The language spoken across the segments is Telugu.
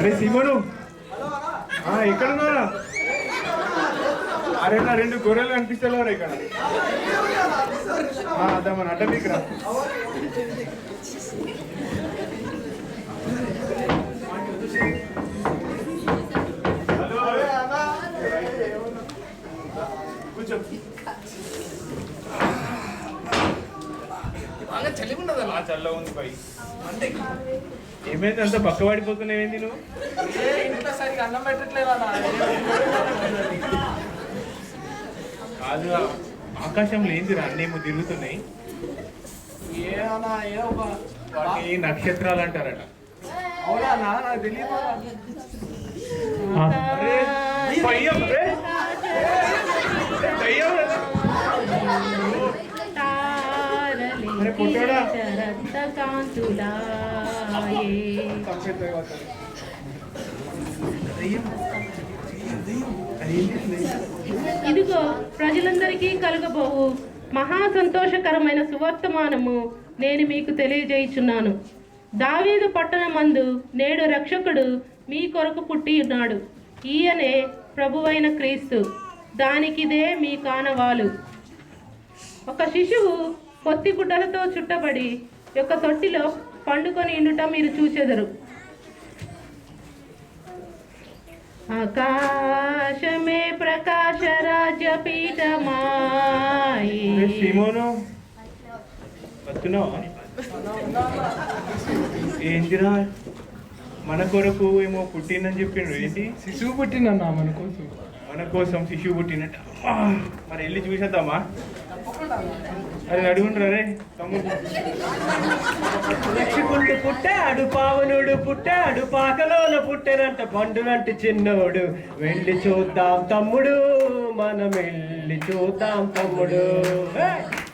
అరే సీమను ఎక్కడున్నారా? అరే నా 2 గొర్రెలు కనిపిస్తలేవరా ఇక్కడ? అదా మన అడ్డమీకి రా. కూర్చో. బాగా చలి ఉండదు. చల్ల ఉంది పై. ఏమైంది అంత పక్క పడిపోతున్నావేంది నువ్వు? ఇంట్లో సరిగ్గా అన్నం పెట్టట్లేదా? కాదు, ఆకాశంలో ఏందిరా అన్నేమో తిరుగుతున్నాయి. ఏమన్నా వాటి నక్షత్రాలు అంటారట. అవునా? నాకు తెలియదు. ఇదిగో ప్రజలందరికీ కలుగబోవు మహా సంతోషకరమైన సువర్తమానము నేను మీకు తెలియజేయుచున్నాను. దావీదు పట్టణమందు నేడు రక్షకుడు మీ కొరకు పుట్టి ఉన్నాడు. ఈయనే ప్రభువైన క్రీస్తు. దానికిదే మీ కానవాలు. ఒక శిశువు పొత్తి గుడ్డలతో చుట్టబడి యొక్క తొట్టిలో పండుకొని ఇండుట మీరు చూచెదరు. ఆకాశమే ప్రకాశ రాజ్య పీఠమాయి. ఏంటిరా మన కొరకు ఏమో పుట్టిందని చెప్పిండు. ఏంటి? శిశువు పుట్టినన్నా మన కోసం. మన కోసం శిశువు పుట్టినట్ట. మరి వెళ్ళి చూసేద్దామా? అది అడుగుండ్రా రే తమ్ముడు. రక్షకుడు పుట్టాడు, పావనుడు పుట్టాడు, పాకలోన పుట్టానంట పండు వంటి చిన్నోడు. వెళ్ళి చూద్దాం తమ్ముడు, మనం వెళ్ళి చూద్దాం తమ్ముడు.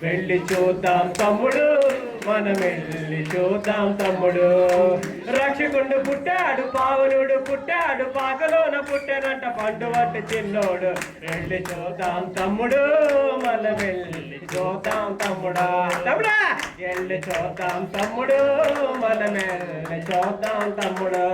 వెళ్ళి చూద్దాం తమ్ముడు, మనం వెళ్ళి చూద్దాం తమ్ముడు. రక్షకుడు పుట్టాడు, పావనుడు పుట్టాడు, పాకలోన పుట్టానంట పండు వంటి చిన్నోడు. వెళ్ళి చూద్దాం తమ్ముడు, మనం వెళ్ళి చూద్దాం తమ్ముడా. తమ్ముడా వెళ్ళి చూద్దాం తమ్ముడు, మనం వెళ్ళి చూద్దాం తమ్ముడు.